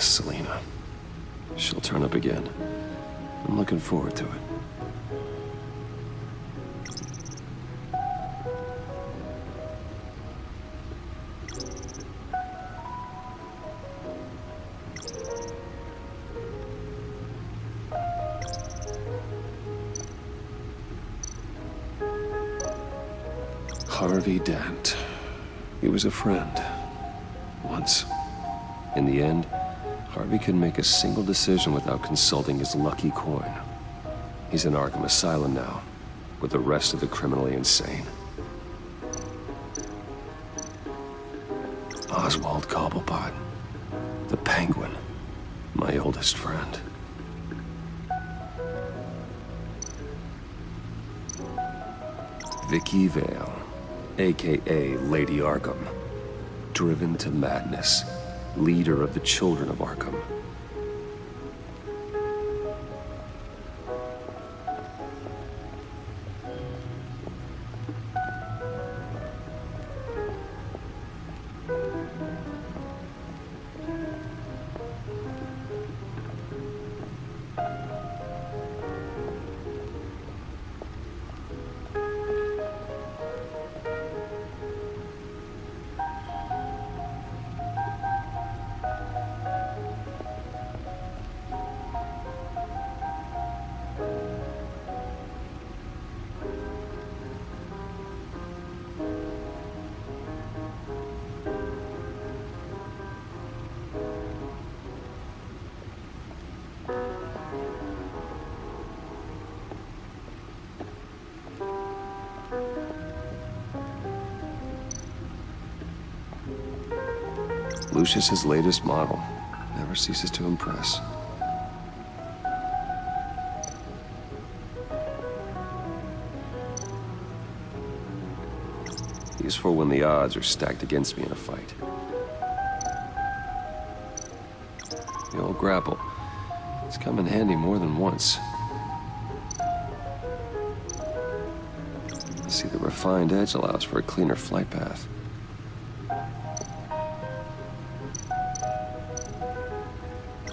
Selena. She'll turn up again. I'm looking forward to it. Harvey Dent. He was a friend. Once. In the end, Harvey couldn't make a single decision without consulting his lucky coin. He's in Arkham Asylum now, with the rest of the criminally insane. Oswald Cobblepot. The Penguin. My oldest friend. Vicky Vale, a.k.a. Lady Arkham. Driven to madness. Leader of the Children of Arkham. Lucius's latest model. Never ceases to impress. Useful when the odds are stacked against me in a fight. The old grapple. It's come in handy more than once. See, the refined edge allows for a cleaner flight path.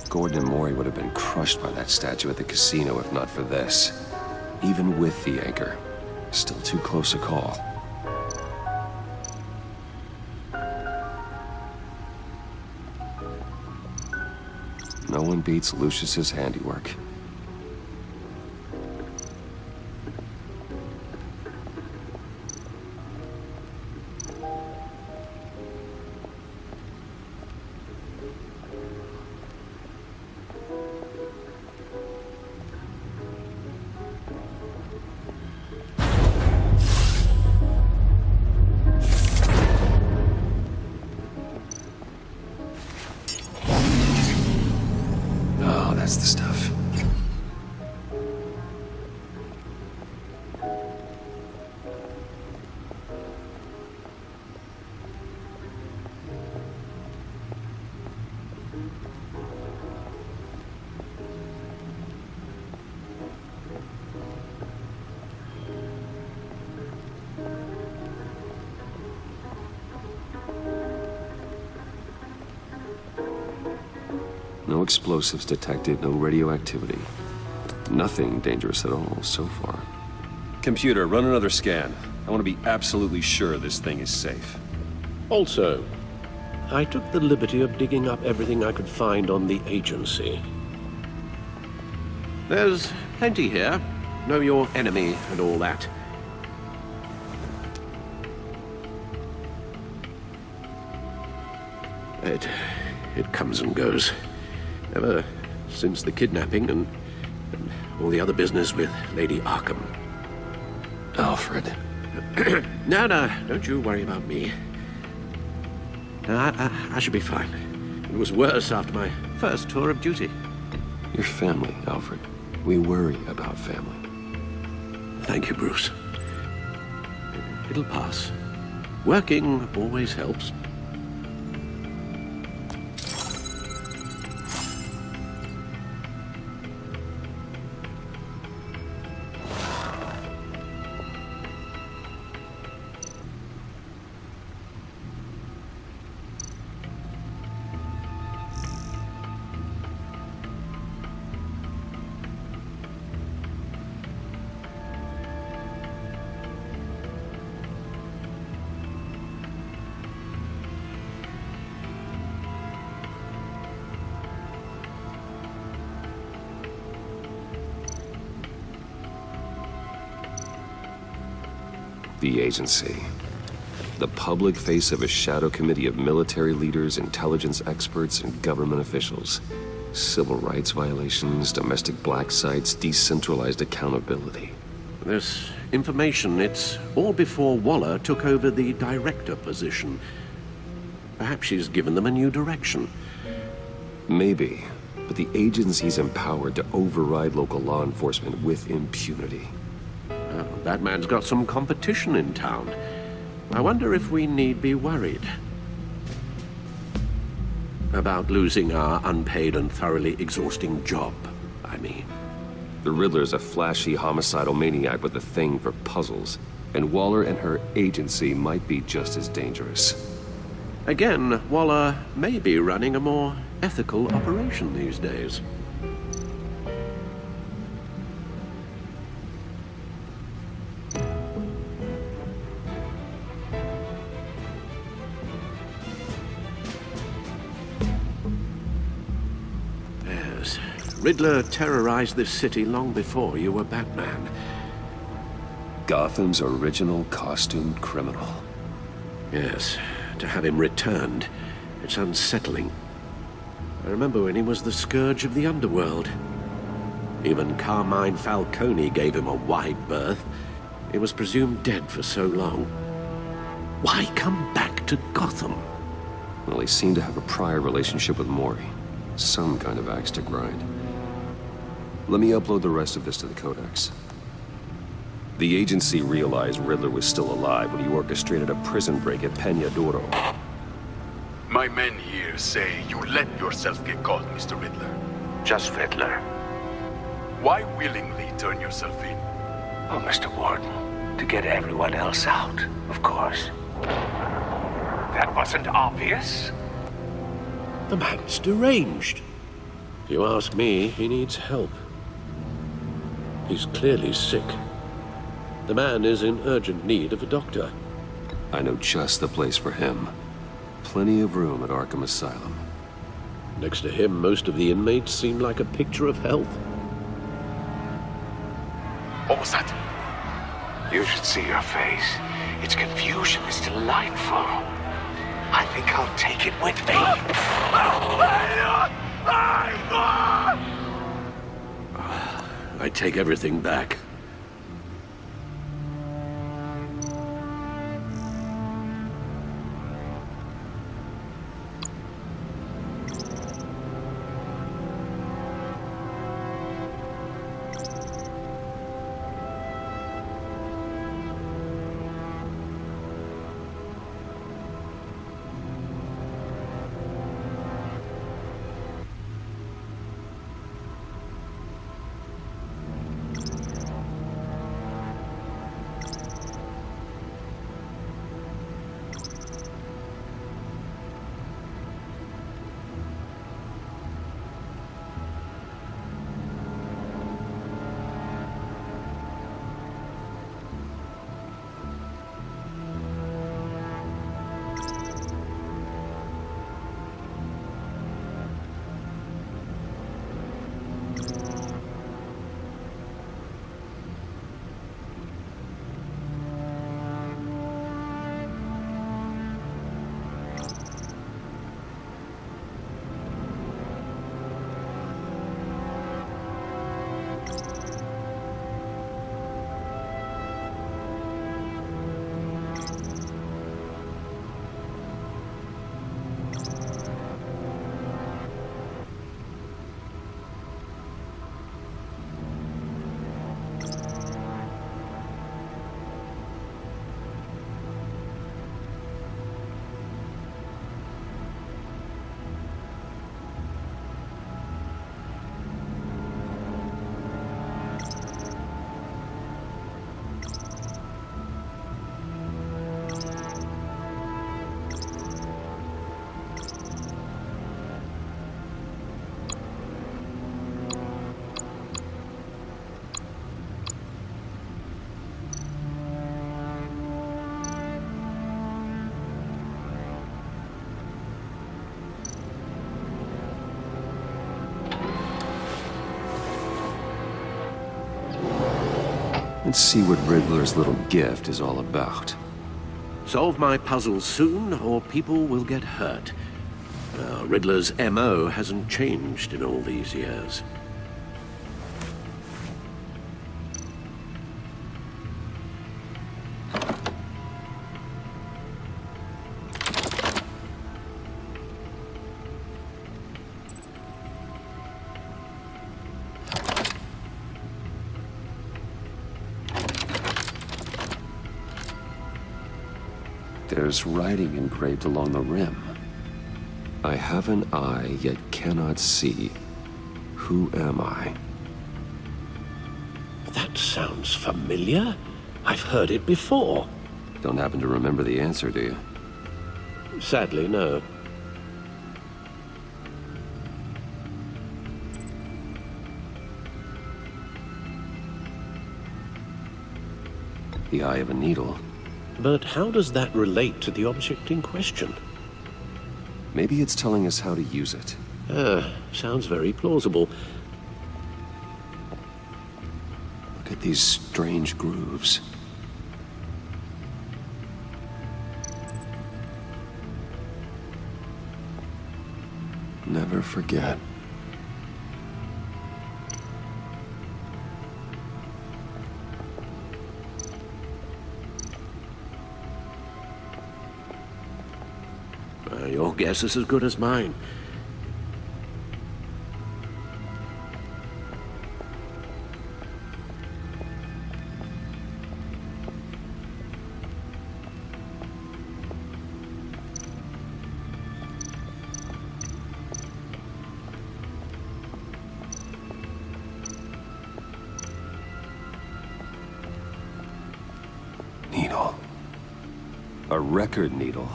Gordon and Maury would have been crushed by that statue at the casino if not for this. Even with the anchor, still too close a call. No one beats Lucius's handiwork. That's the stuff. No explosives detected, no radioactivity. Nothing dangerous at all so far. Computer, run another scan. I want to be absolutely sure this thing is safe. Also, I took the liberty of digging up everything I could find on the agency. There's plenty here. Know your enemy and all that. It comes and goes. Ever since the kidnapping and all the other business with Lady Arkham. Alfred. No, don't you worry about me. I should be fine. It was worse after my first tour of duty. Your family, Alfred. We worry about family. Thank you, Bruce. It'll pass. Working always helps. The agency. The public face of a shadow committee of military leaders, intelligence experts, and government officials. Civil rights violations, domestic black sites, decentralized accountability. This information, it's all before Waller took over the director position. Perhaps she's given them a new direction. Maybe, but the agency's empowered to override local law enforcement with impunity. Well, that man's got some competition in town. I wonder if we need be worried about losing our unpaid and thoroughly exhausting job, I mean. The Riddler's a flashy homicidal maniac with a thing for puzzles, and Waller and her agency might be just as dangerous. Again, Waller may be running a more ethical operation these days. Yes, Riddler terrorized this city long before you were Batman. Gotham's original costumed criminal. Yes, to have him returned, it's unsettling. I remember when he was the scourge of the underworld. Even Carmine Falcone gave him a wide berth. He was presumed dead for so long. Why come back to Gotham? Well, he seemed to have a prior relationship with Maury. Some kind of axe to grind. Let me upload the rest of this to the Codex. The agency realized Riddler was still alive when he orchestrated a prison break at Peña Duro. My men here say you let yourself get caught, Mr. Riddler. Just Riddler. Why willingly turn yourself in? Oh, Mr. Warden, to get everyone else out, of course. That wasn't obvious. The man's deranged. If you ask me, he needs help. He's clearly sick. The man is in urgent need of a doctor. I know just the place for him. Plenty of room at Arkham Asylum. Next to him, most of the inmates seem like a picture of health. What was that? You should see your face. Its confusion is delightful. I think I'll take it with me. I take everything back. and see what Riddler's little gift is all about. Solve my puzzle soon, or people will get hurt. Riddler's MO hasn't changed in all these years. There's writing engraved along the rim. I have an eye, yet cannot see. Who am I? That sounds familiar. I've heard it before. Don't happen to remember the answer, do you? Sadly, no. The eye of a needle. But how does that relate to the object in question? Maybe it's telling us how to use it. Sounds very plausible. Look at these strange grooves. Never forget. Your guess is as good as mine. Needle. A record needle.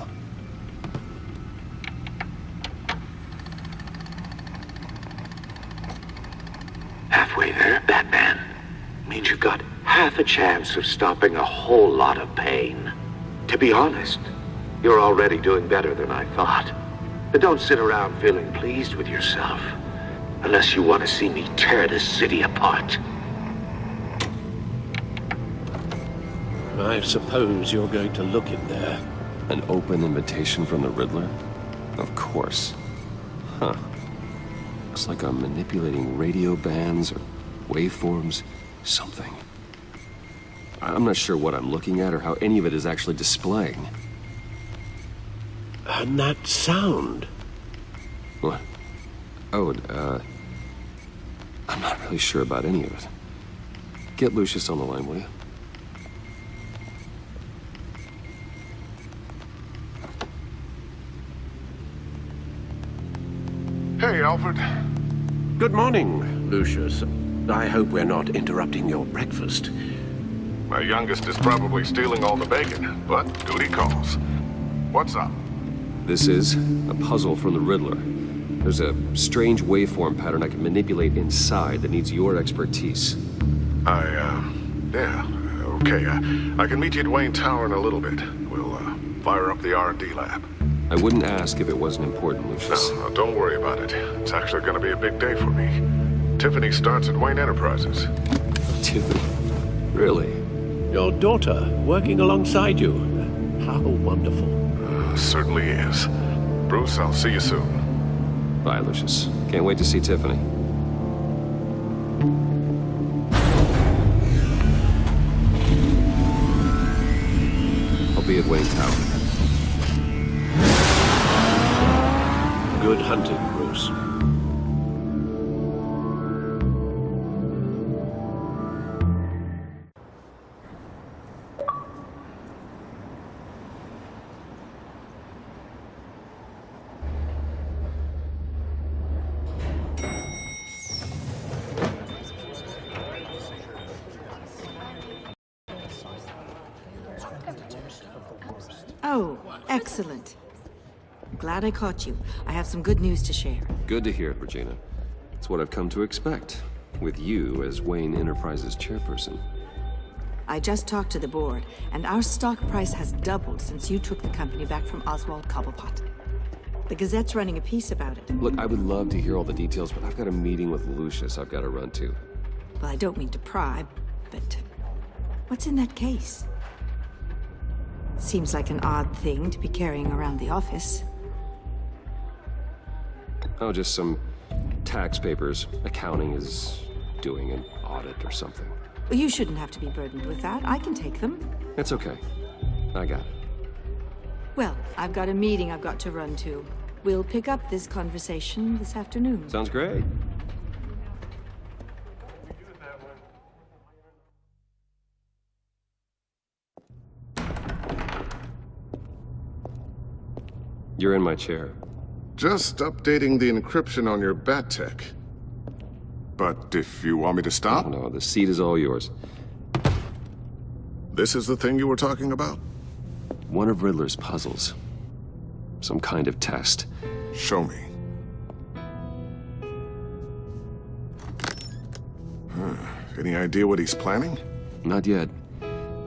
Halfway there, Batman. Means you've got half a chance of stopping a whole lot of pain. To be honest, you're already doing better than I thought. But don't sit around feeling pleased with yourself. Unless you want to see me tear this city apart. I suppose you're going to look in there. An open invitation from the Riddler? Of course. Huh. Looks like I'm manipulating radio bands or waveforms, something. I'm not sure what I'm looking at or how any of it is actually displaying. And that sound. What? Oh, I'm not really sure about any of it. Get Lucius on the line, will you? Hey, Alfred. Good morning, Lucius. I hope we're not interrupting your breakfast. My youngest is probably stealing all the bacon, but duty calls. What's up? This is a puzzle from the Riddler. There's a strange waveform pattern I can manipulate inside that needs your expertise. Yeah, okay. I can meet you at Wayne Tower in a little bit. We'll, fire up the R&D lab. I wouldn't ask if it wasn't important, Lucius. No, don't worry about it. It's actually gonna be a big day for me. Tiffany starts at Wayne Enterprises. Tiffany? Really? Your daughter working alongside you. How wonderful. Certainly is. Bruce, I'll see you soon. Bye, Lucius. Can't wait to see Tiffany. I'll be at Wayne Tower. Good hunting, Bruce. Oh, excellent. Glad I caught you. I have some good news to share. Good to hear it, Regina. It's what I've come to expect, with you as Wayne Enterprises chairperson. I just talked to the board, and our stock price has doubled since you took the company back from Oswald Cobblepot. The Gazette's running a piece about it. Look, I would love to hear all the details, but I've got a meeting with Lucius I've got to run to. Well, I don't mean to pry, but What's in that case? Seems like an odd thing to be carrying around the office. Oh, just some tax papers. Accounting is doing an audit or something. Well, you shouldn't have to be burdened with that. I can take them. It's okay. I got it. Well, I've got a meeting I've got to run to. We'll pick up this conversation this afternoon. Sounds great. You're in my chair. Just updating the encryption on your bat tech. But if you want me to stop, Oh, no, the seat is all yours. this is the thing you were talking about? One of Riddler's puzzles. Some kind of test. Show me. Any idea what he's planning? Not yet.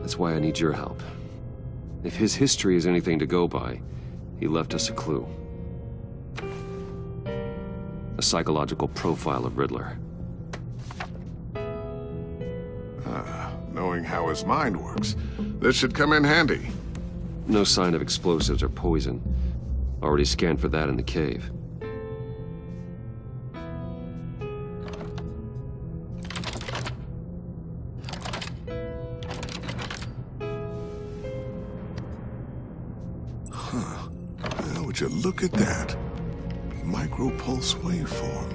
That's why I need your help. If his history is anything to go by, he left us a clue. A psychological profile of Riddler. Knowing how his mind works, this should come in handy. No sign of explosives or poison. Already scanned for that in the cave. Would you look at that? Micro-pulse waveform.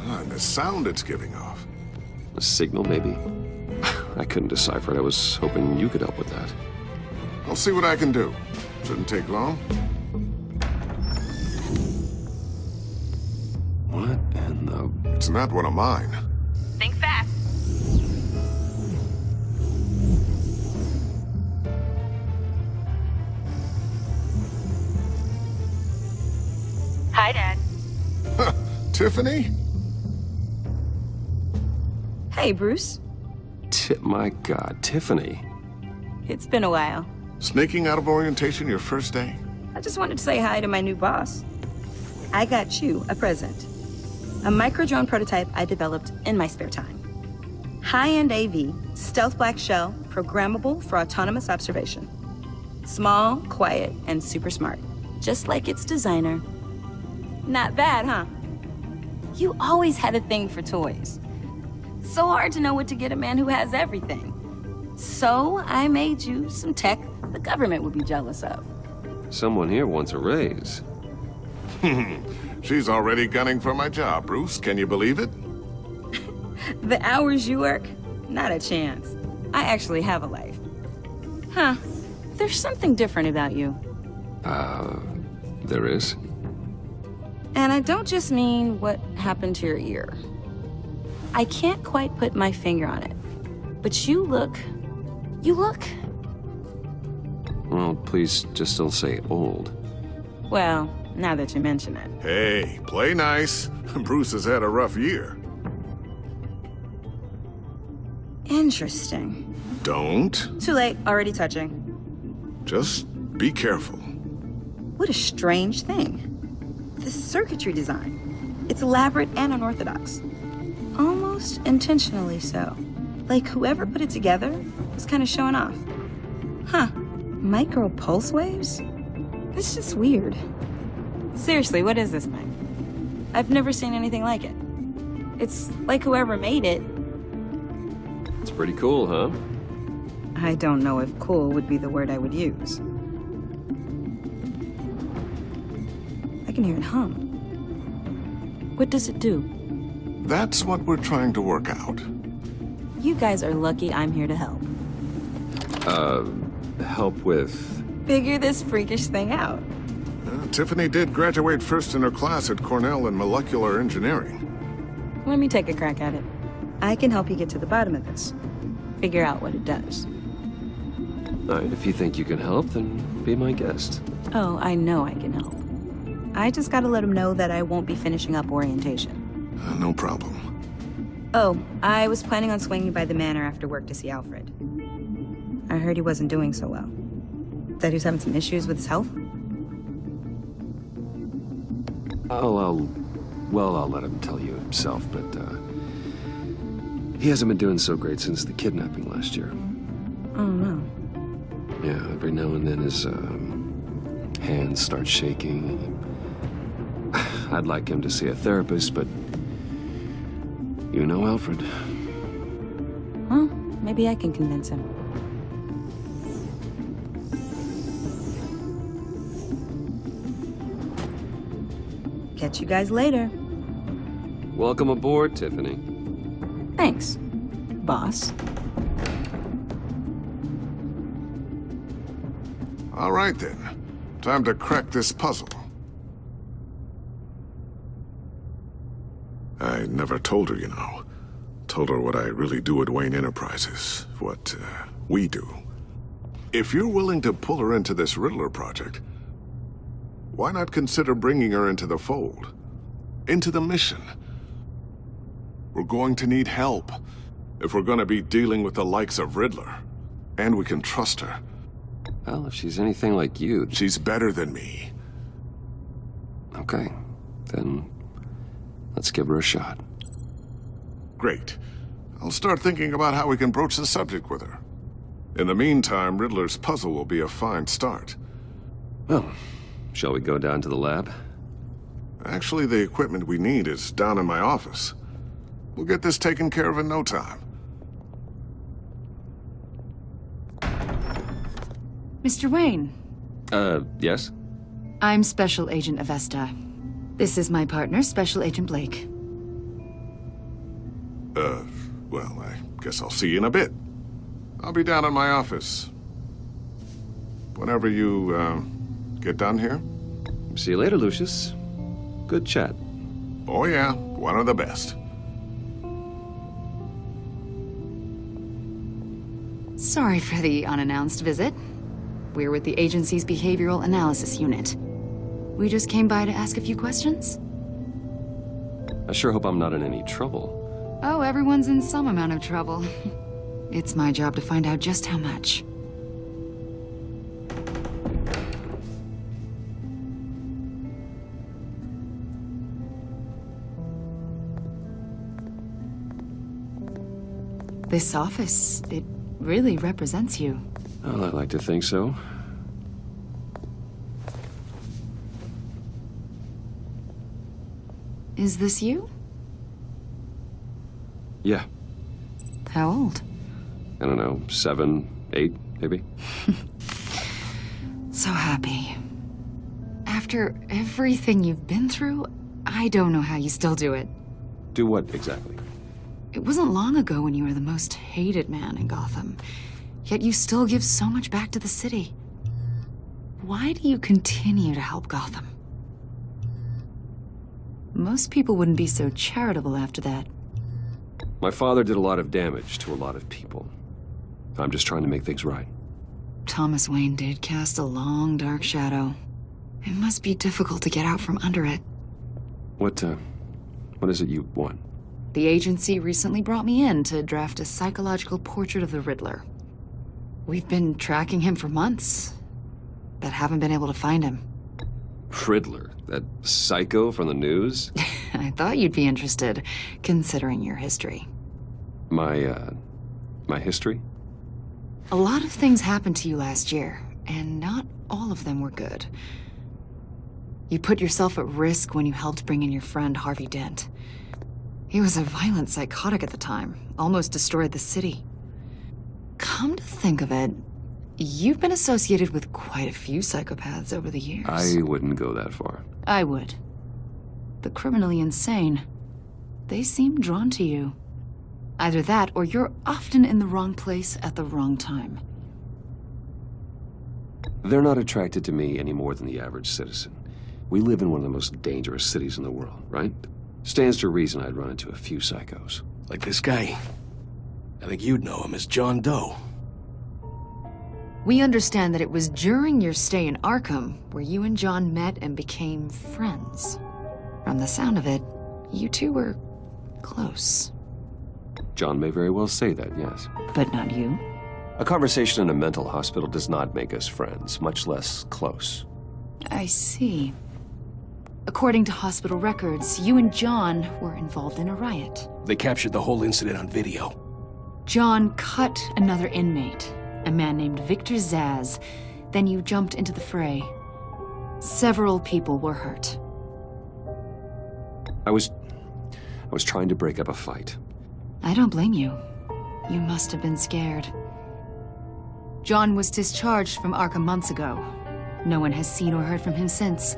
And the sound it's giving off. A signal, maybe? I couldn't decipher it. I was hoping you could help with that. I'll see what I can do. Shouldn't take long. What in the... It's not one of mine. Think fast. Hi, Dad. Tiffany? Hey, Bruce. My God, Tiffany. It's been a while. Sneaking out of orientation your first day? I just wanted to say hi to my new boss. I got you a present. A micro-drone prototype I developed in my spare time. High-end AV, stealth black shell, programmable for autonomous observation. Small, quiet, and super smart. Just like its designer. Not bad, huh? You always had a thing for toys. So hard to know what to get a man who has everything. So I made you some tech the government would be jealous of. Someone here wants a raise. She's already gunning for my job, Bruce. Can you believe it? The hours you work? Not a chance. I actually have a life. Huh. There's something different about you. There is? And I don't just mean what happened to your ear. I can't quite put my finger on it. But you look... Well, please just don't say old. Well, now that you mention it. Hey, play nice. Bruce has had a rough year. Interesting. Don't. Too late, already touching. Just be careful. What a strange thing. The circuitry design. It's elaborate and unorthodox. Almost intentionally so. Like whoever put it together was kind of showing off. Huh. Micro pulse waves? That's just weird. Seriously, what is this thing? I've never seen anything like it. It's like whoever made it. It's pretty cool, huh? I don't know if cool would be the word I would use. I can hear it hum. What does it do? That's what we're trying to work out. You guys are lucky I'm here to help. Help with... Figure this freakish thing out. Tiffany did graduate first in her class at Cornell in molecular engineering. Let me take a crack at it. I can help you get to the bottom of this. Figure out what it does. All right, if you think you can help, then be my guest. Oh, I know I can help. I just gotta let him know that I won't be finishing up orientation. No problem. Oh, I was planning on swinging by the manor after work to see Alfred. I heard he wasn't doing so well. That he was having some issues with his health? I'll let him tell you himself, but, he hasn't been doing so great since the kidnapping last year. Oh, no. Yeah, every now and then his hands start shaking. I'd like him to see a therapist, but you know Alfred. Well, maybe I can convince him. Catch you guys later. Welcome aboard, Tiffany. Thanks, boss. All right, then. Time to crack this puzzle. I never told her, you know. Told her what I really do at Wayne Enterprises. What, we do. If you're willing to pull her into this Riddler project, why not consider bringing her into the fold? Into the mission? We're going to need help if we're going to be dealing with the likes of Riddler. And we can trust her. Well, if she's anything like you... She's better than me. Okay, then let's give her a shot. Great. I'll start thinking about how we can broach the subject with her. In the meantime, Riddler's puzzle will be a fine start. Well, shall we go down to the lab? Actually, the equipment we need is down in my office. We'll get this taken care of in no time. Mr. Wayne. Yes? I'm Special Agent Avesta. This is my partner, Special Agent Blake. Well, I guess I'll see you in a bit. I'll be down in my office. Whenever you, get done here. See you later, Lucius. Good chat. Oh yeah, one of the best. Sorry for the unannounced visit. We're with the agency's Behavioral Analysis Unit. We just came by to ask a few questions. I sure hope I'm not in any trouble. Oh, everyone's in some amount of trouble. It's my job to find out just how much. This office, it really represents you. Well, I like to think so. Is this you? Yeah. How old? I don't know, 7, 8, maybe? So happy. After everything you've been through, I don't know how you still do it. Do what exactly? It wasn't long ago when you were the most hated man in Gotham. Yet you still give so much back to the city. Why do you continue to help Gotham? Most people wouldn't be so charitable after that. My father did a lot of damage to a lot of people. I'm just trying to make things right. Thomas Wayne did cast a long, dark shadow. It must be difficult to get out from under it. What is it you want? The agency recently brought me in to draft a psychological portrait of the Riddler. We've been tracking him for months, but haven't been able to find him. Riddler? That psycho from the news? I thought you'd be interested, considering your history. My history? A lot of things happened to you last year, and not all of them were good. You put yourself at risk when you helped bring in your friend Harvey Dent. He was a violent psychotic at the time, almost destroyed the city. Come to think of it, you've been associated with quite a few psychopaths over the years. I wouldn't go that far. I would. The criminally insane. They seem drawn to you. Either that, or you're often in the wrong place at the wrong time. They're not attracted to me any more than the average citizen. We live in one of the most dangerous cities in the world, right? Stands to reason I'd run into a few psychos. Like this guy. I think you'd know him as John Doe. We understand that it was during your stay in Arkham where you and John met and became friends. From the sound of it, you two were close. John may very well say that, yes. But not you. A conversation in a mental hospital does not make us friends, much less close. I see. According to hospital records, you and John were involved in a riot. They captured the whole incident on video. John cut another inmate, a man named Victor Zaz. Then you jumped into the fray. Several people were hurt. I was trying to break up a fight. I don't blame you. You must have been scared. John was discharged from Arkham months ago. No one has seen or heard from him since.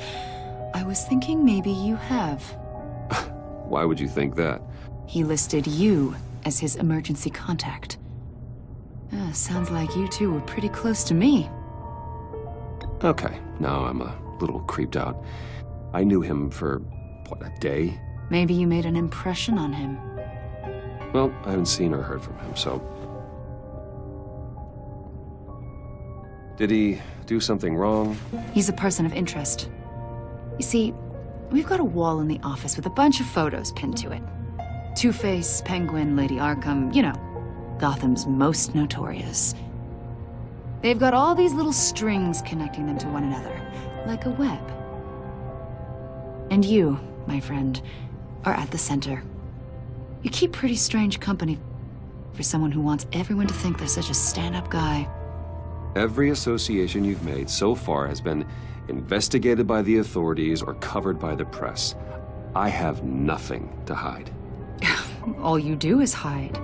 I was thinking maybe you have. Why would you think that? He listed you as his emergency contact. Sounds like you two were pretty close to me. Okay, now I'm a little creeped out. I knew him for, what, a day? Maybe you made an impression on him. Well, I haven't seen or heard from him, so... Did he do something wrong? He's a person of interest. You see, we've got a wall in the office with a bunch of photos pinned to it. Two-Face, Penguin, Lady Arkham, you know, Gotham's most notorious. They've got all these little strings connecting them to one another, like a web. And you, my friend, are at the center. You keep pretty strange company for someone who wants everyone to think they're such a stand-up guy. Every association you've made so far has been investigated by the authorities or covered by the press. I have nothing to hide. All you do is hide.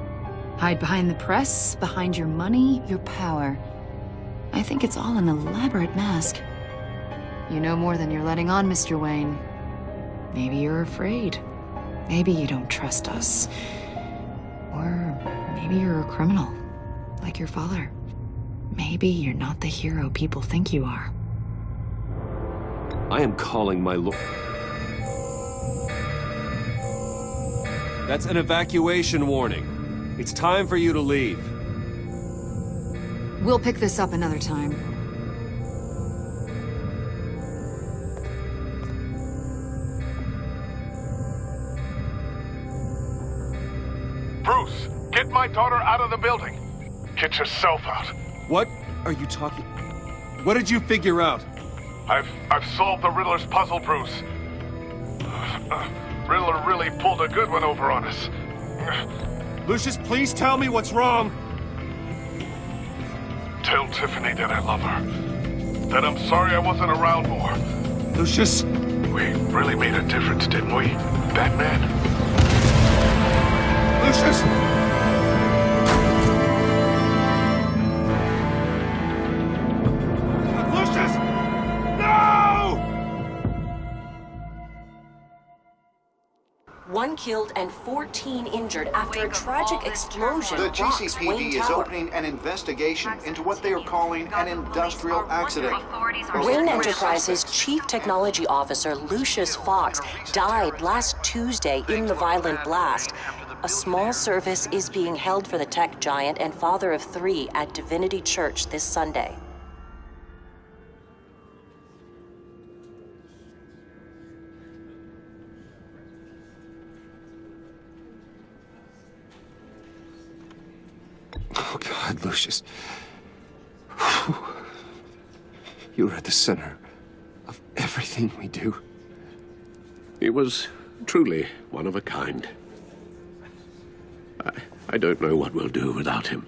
Hide behind the press, behind your money, your power. I think it's all an elaborate mask. You know more than you're letting on, Mr. Wayne. Maybe you're afraid. Maybe you don't trust us. Or maybe you're a criminal, like your father. Maybe you're not the hero people think you are. I am calling my lord. That's an evacuation warning. It's time for you to leave. We'll pick this up another time. Bruce, get my daughter out of the building. Get yourself out. What are you talking? What did you figure out? I've solved the Riddler's puzzle, Bruce. Riddler really pulled a good one over on us. Lucius, please tell me what's wrong. Tell Tiffany that I love her. That I'm sorry I wasn't around more. Lucius! We really made a difference, didn't we, Batman? Lucius! Lucius! No! One killed and 14 injured after a tragic explosion. The rocks GCPD Wayne is Tower. opening an investigation into what they are calling an industrial accident. Wayne Enterprises' Chief Technology Officer Lucius Fox died last Tuesday in the violent blast. A small service is being held for the tech giant and father of 3 at Divinity Church this Sunday. Oh, God, Lucius. You're at the center of everything we do. He was truly one of a kind. I don't know what we'll do without him.